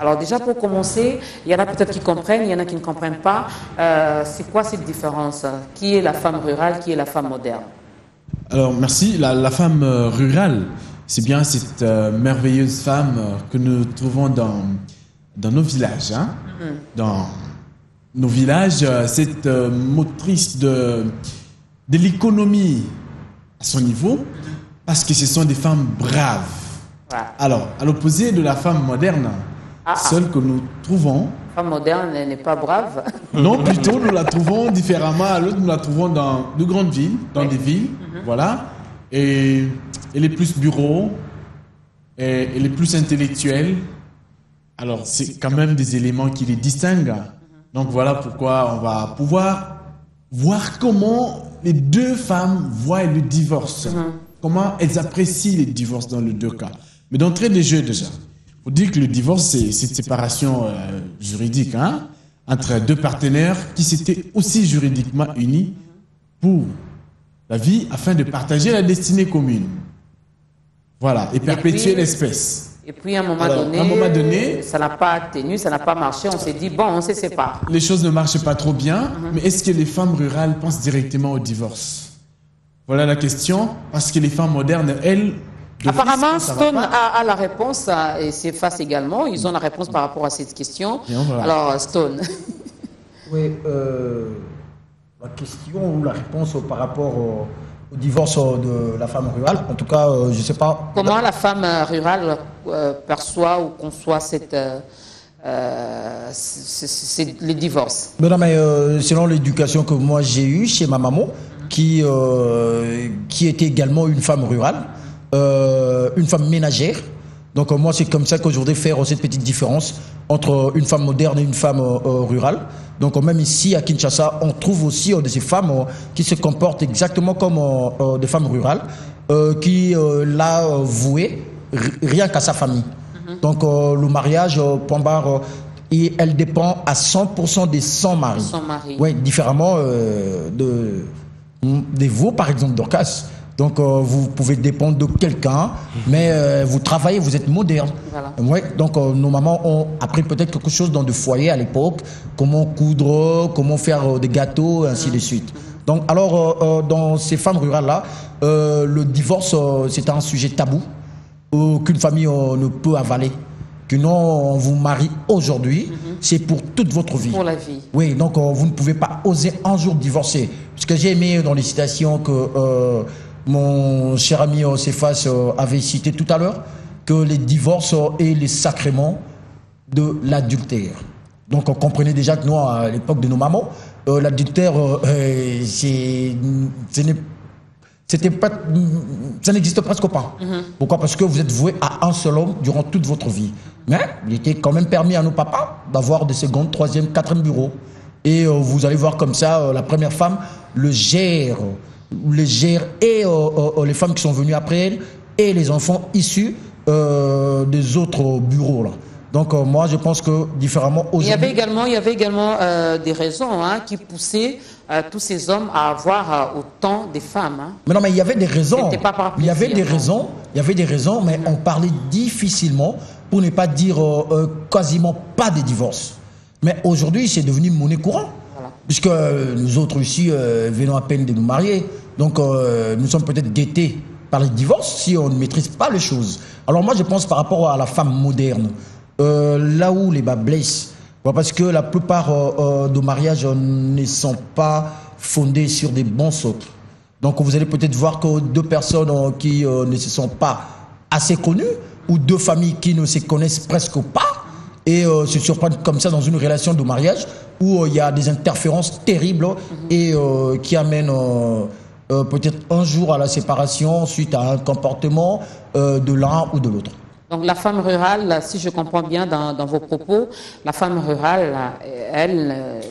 Alors déjà pour commencer, il y en a peut-être qui comprennent, il y en a qui ne comprennent pas. C'est quoi cette différence? Qui est la femme rurale, qui est la femme moderne? Alors merci. La femme rurale, c'est bien cette merveilleuse femme que nous trouvons dans nos villages. Hein? Dans nos villages, cette motrice de l'économie à son niveau, parce que ce sont des femmes braves. Alors, à l'opposé de la femme moderne, celle que nous trouvons... La femme moderne n'est pas brave. Non, plutôt nous la trouvons différemment à l'autre. Nous la trouvons dans de grandes villes, dans des villes, voilà. Et elle est plus bureau, et elle est plus intellectuelle. Alors, c'est quand même des éléments qui les distinguent. Donc, voilà pourquoi on va pouvoir voir comment les deux femmes voient le divorce. Comment elles apprécient les divorces dans les deux cas. Mais d'entrée de jeu déjà, il faut dire que le divorce, c'est cette séparation juridique entre deux partenaires qui s'étaient aussi juridiquement unis pour la vie afin de partager la destinée commune. Voilà, et perpétuer l'espèce. Et puis à un moment donné, ça n'a pas tenu, ça n'a pas marché, on s'est dit, bon, on se sépare. Les choses ne marchent pas trop bien, mais est-ce que les femmes rurales pensent directement au divorce? Voilà la question, parce que les femmes modernes, elles... Apparemment, Stone a la réponse, et CFAS également, ils ont la réponse par rapport à cette question. Alors, Stone. Oui, la question ou la réponse par rapport au divorce de la femme rurale, en tout cas, je ne sais pas... Comment la femme rurale perçoit ou conçoit les divorces? Non, mais selon l'éducation que moi j'ai eue chez ma maman, qui était également une femme rurale, une femme ménagère. Donc moi c'est comme ça que je voudrais faire cette petite différence entre une femme moderne et une femme rurale. Donc même ici à Kinshasa, on trouve aussi de ces femmes qui se comportent exactement comme des femmes rurales, qui l'a vouée rien qu'à sa famille. Donc le mariage, et elle dépend à 100% de son mari. Son mari. Oui, différemment de vous, par exemple, Dorcas. Donc, vous pouvez dépendre de quelqu'un, mais vous travaillez, vous êtes moderne. Voilà. Ouais, donc, nos mamans ont appris peut-être quelque chose dans des foyers à l'époque, comment coudre, comment faire des gâteaux, ainsi de suite. Donc, alors, dans ces femmes rurales-là, le divorce, c'est un sujet tabou qu'une famille ne peut avaler. Que non, on vous marie aujourd'hui, c'est pour toute votre vie. Pour la vie. Oui, donc vous ne pouvez pas oser un jour divorcer. Parce que j'ai aimé dans les citations que mon cher ami Céphas avait cité tout à l'heure, que les divorces et les sacrements de l'adultère. Donc on comprenait déjà que nous, à l'époque de nos mamans, l'adultère, ça n'existe presque pas. Pourquoi? Parce que vous êtes voué à un seul homme durant toute votre vie. Mais il était quand même permis à nos papas d'avoir des secondes, troisième, quatrième bureaux. Et vous allez voir comme ça, la première femme le gère et les femmes qui sont venues après elle et les enfants issus des autres bureaux là. Donc moi je pense que différemment aujourd'hui... Il y avait également des raisons qui poussaient tous ces hommes à avoir autant de femmes. Mais non, mais il y avait des raisons. C'était pas par Il y avait plaisir, des raisons, mais on parlait difficilement, pour ne pas dire quasiment pas de divorce. Mais aujourd'hui, c'est devenu monnaie courante. Voilà. Puisque nous autres ici venons à peine de nous marier. Donc nous sommes peut-être guettés par les divorces si on ne maîtrise pas les choses. Alors moi, je pense par rapport à la femme moderne, là où les bas blessent, parce que la plupart de mariages ne sont pas fondés sur des bons socles. Donc vous allez peut-être voir que deux personnes qui ne se sont pas assez connues, ou deux familles qui ne se connaissent presque pas, et se surprennent comme ça dans une relation de mariage où il y a des interférences terribles et qui amènent peut-être un jour à la séparation suite à un comportement de l'un ou de l'autre. Donc la femme rurale, si je comprends bien dans vos propos, la femme rurale, elle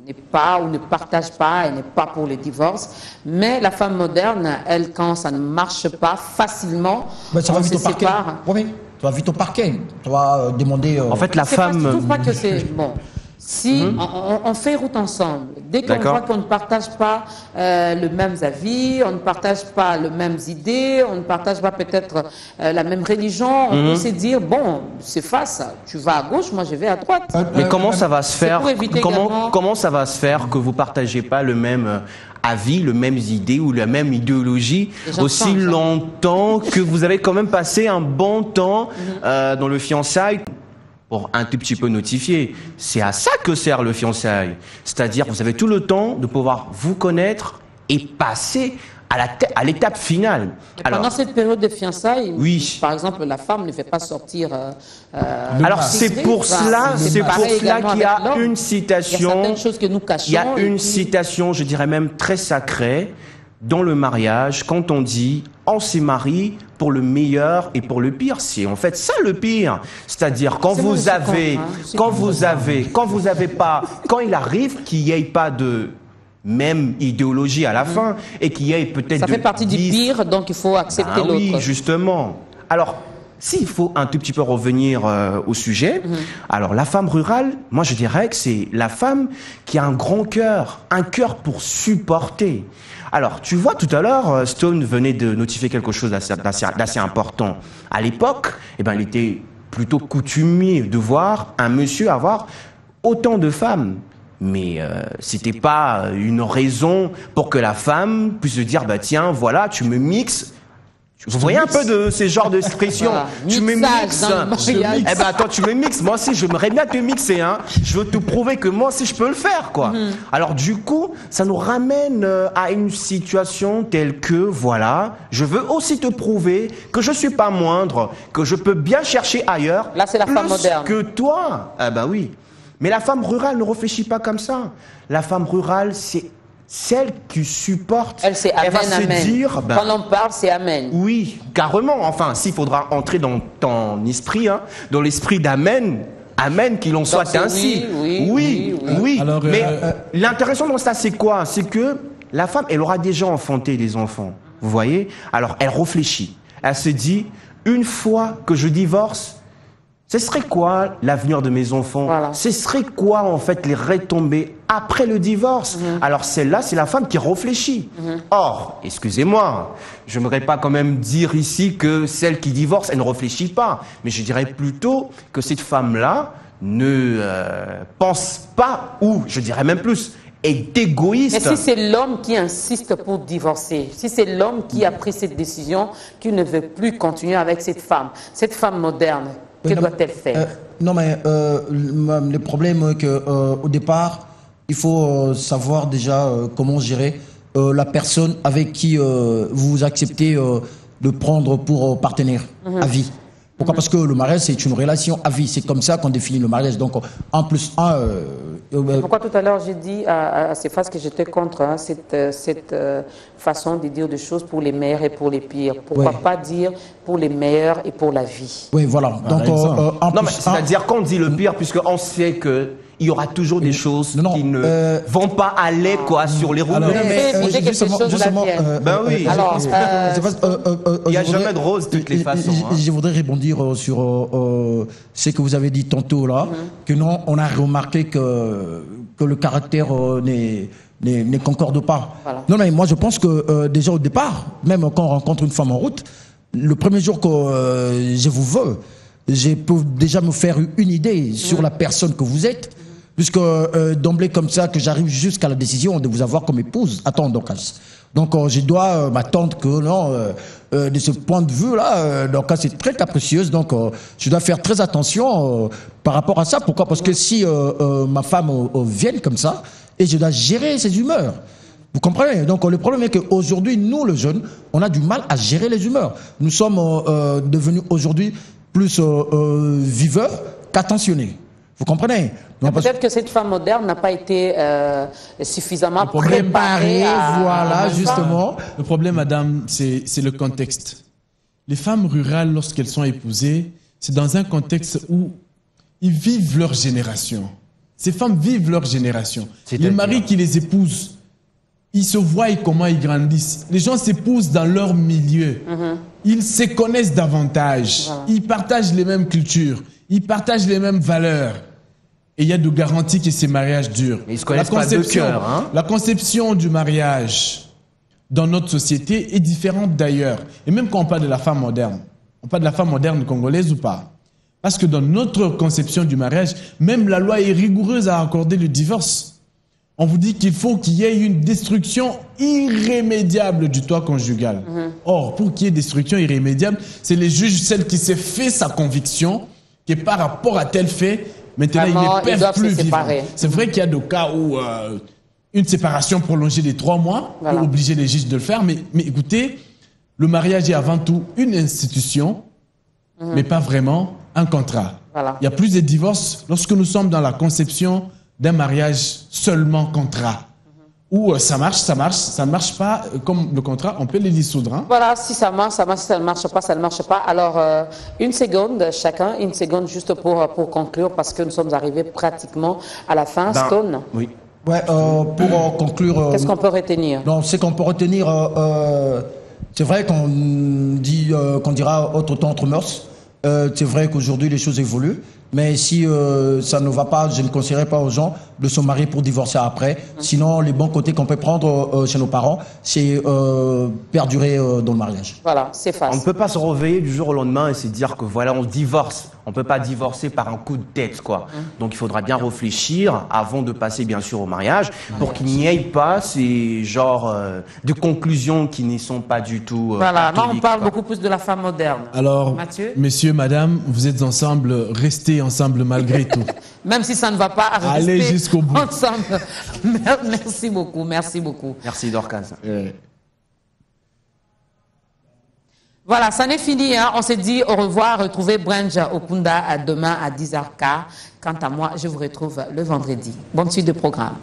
n'est pas ou ne partage pas, elle n'est pas pour les divorces, mais la femme moderne, elle, quand ça ne marche pas facilement, ça va vite au parquet. Oui, tu vas vite au parquet, tu vas demander... En fait, la femme... Je trouve pas que c'est... Bon, Si on fait route ensemble, dès qu'on voit qu'on ne partage pas les mêmes avis, on ne partage pas les mêmes idées, on ne partage pas peut-être la même religion, on peut se dire, bon, c'est face, tu vas à gauche, moi je vais à droite. Mais comment ça va se faire? Comment Comment ça va se faire que vous partagez pas le même avis, les mêmes idées ou la même idéologie aussi longtemps que vous avez quand même passé un bon temps dans le fiançailles? Pour un tout petit peu notifier. C'est à ça que sert le fiançailles. C'est-à-dire que vous avez tout le temps de pouvoir vous connaître et passer à l'étape finale. Pendant cette période de fiançailles, oui. Par exemple, la femme ne fait pas sortir... alors c'est pour cela qu'il y a une citation... Il y a certaines choses que nous cachons. Il y a une citation, je dirais même très sacrée, dans le mariage, quand on dit « on se marie pour le meilleur et pour le pire », c'est en fait ça le pire. C'est-à-dire quand il arrive qu'il n'y ait pas de même idéologie à la fin et qu'il y ait peut-être... Ça fait partie du pire, donc il faut accepter l'autre. Oui, justement. Alors, s'il faut un tout petit peu revenir au sujet, alors la femme rurale, moi je dirais que c'est la femme qui a un grand cœur, un cœur pour supporter. Alors, tu vois, tout à l'heure, Stone venait de notifier quelque chose d'assez important. À l'époque, eh ben, il était plutôt coutumier de voir un monsieur avoir autant de femmes. Mais c'était pas une raison pour que la femme puisse se dire, bah tiens, voilà, tu me mixes. Vous voyez un peu de ces genres d'expressions. Voilà. Tu me mixes. Eh ben attends, tu me mixes. Moi aussi, j'aimerais bien te mixer. Hein. Je veux te prouver que moi aussi, je peux le faire, quoi. Alors du coup, ça nous ramène à une situation telle que, voilà, je veux aussi te prouver que je suis pas moindre, que je peux bien chercher ailleurs. Là, c'est la femme moderne. Que toi. Ah ben oui. Mais la femme rurale ne réfléchit pas comme ça. La femme rurale, c'est celle qui supporte. Elle, c'est amen, va se amen. dire, ben, quand on parle, c'est amen. Oui, carrément. Enfin, s'il faudra entrer dans ton esprit, hein, dans l'esprit d'amen, amen, qu'il en soit ainsi. Oui. Alors, mais l'intéressant dans ça, c'est quoi? C'est que la femme, elle aura déjà enfanté des enfants. Vous voyez? Alors, elle réfléchit. Elle se dit, une fois que je divorce, ce serait quoi l'avenir de mes enfants? Ce serait quoi, en fait, les retombées après le divorce? Alors, celle-là, c'est la femme qui réfléchit. Or, excusez-moi, je n'aimerais pas quand même dire ici que celle qui divorce, elle ne réfléchit pas. Mais je dirais plutôt que cette femme-là ne pense pas, ou je dirais même plus, est égoïste. Mais si c'est l'homme qui insiste pour divorcer, si c'est l'homme qui a pris cette décision, qui ne veut plus continuer avec cette femme moderne, que doit-elle faire? Non, mais le problème est qu'au départ, il faut savoir déjà comment gérer la personne avec qui vous acceptez de prendre pour partenaire à vie. Pourquoi? Parce que le mariage, c'est une relation à vie. C'est comme ça qu'on définit le mariage. Donc, en plus, pourquoi tout à l'heure j'ai dit à ces phases que j'étais contre cette façon de dire des choses pour les meilleurs et pour les pires. Pourquoi pas dire pour les meilleurs et pour la vie? Oui, voilà. Donc, non, mais c'est-à-dire qu'on dit le pire, puisqu'on sait que il y aura toujours des choses qui ne vont pas aller sur les routes. Justement, ben oui. Alors, il n'y a jamais de rose de toutes les façons. Je voudrais rebondir sur ce que vous avez dit tantôt là, que non, on a remarqué que le caractère ne concorde pas. Voilà. Non, mais moi je pense que déjà au départ, même quand on rencontre une femme en route, le premier jour que je vous veux, je peux déjà me faire une idée sur la personne que vous êtes. Puisque d'emblée comme ça, que j'arrive jusqu'à la décision de vous avoir comme épouse, donc je dois m'attendre que non, de ce point de vue-là, donc c'est très capricieuse, donc je dois faire très attention par rapport à ça. Pourquoi? Parce que si ma femme vient comme ça, et je dois gérer ses humeurs. Vous comprenez? Donc le problème est qu'aujourd'hui, nous, les jeunes, on a du mal à gérer les humeurs. Nous sommes devenus aujourd'hui plus viveurs qu'attentionnés. Vous comprenez? Peut-être que cette femme moderne n'a pas été suffisamment préparée. Voilà, justement. Le problème, madame, c'est le contexte. Les femmes rurales, lorsqu'elles sont épousées, c'est dans un contexte où ils vivent leur génération. Ces femmes vivent leur génération. Les maris qui les épousent, ils se voient comment ils grandissent. Les gens s'épousent dans leur milieu. Ils se connaissent davantage. Ils partagent les mêmes cultures. Ils partagent les mêmes valeurs. et il y a de garanties que ces mariages durent. Mais ils se connaissent pas de cœur, hein. La conception du mariage dans notre société est différente d'ailleurs. Et même quand on parle de la femme moderne, on parle de la femme moderne congolaise ou pas? Parce que dans notre conception du mariage, même la loi est rigoureuse à accorder le divorce. On vous dit qu'il faut qu'il y ait une destruction irrémédiable du toit conjugal. Or, pour qu'il y ait destruction irrémédiable, c'est le juge, celle qui s'est fait sa conviction, que par rapport à tel fait, maintenant Vraiment, ils ne peuvent plus vivre. séparer. C'est vrai qu'il y a des cas où une séparation prolongée de 3 mois Voilà. peut obliger les juges de le faire, mais écoutez, le mariage est avant tout une institution, mais pas vraiment un contrat. Voilà. Il y a plus de divorces lorsque nous sommes dans la conception d'un mariage seulement contrat. Où ça marche, ça ne marche pas comme le contrat, on peut les dissoudre. Hein? Voilà, si ça marche, ça marche, si ça ne marche pas, ça ne marche pas. Alors, une seconde chacun, une seconde juste pour conclure, parce que nous sommes arrivés pratiquement à la fin. Stone, Oui. Ouais, pour conclure... qu'est-ce qu'on peut retenir? Non, c'est qu'on peut retenir... c'est vrai qu'on dit qu'on dira autre temps, autre mœurs. C'est vrai qu'aujourd'hui, les choses évoluent. Mais si ça ne va pas, je ne conseillerais pas aux gens de se marier pour divorcer après. Sinon, les bons côtés qu'on peut prendre chez nos parents, c'est perdurer dans le mariage. Voilà, c'est On ne facile. peut pas se réveiller du jour au lendemain et se dire que voilà, on divorce. On ne peut pas divorcer par un coup de tête, quoi. Donc il faudra bien réfléchir avant de passer, bien sûr, au mariage, pour qu'il n'y ait pas ces genres de conclusions qui n'y sont pas du tout. Voilà, là on catholiques, parle quoi. beaucoup plus de la femme moderne. Alors, Mathieu, messieurs, madame, vous êtes ensemble, restez ensemble malgré tout. même si ça ne va pas, Allez rester jusqu'au bout. ensemble. Merci beaucoup, merci beaucoup. Merci, Dorcas. Voilà, ça n'est fini. Hein. On s'est dit au revoir. Retrouvez Branch Okunda demain à 10h15. Quant à moi, je vous retrouve le vendredi. Bonne suite de programme.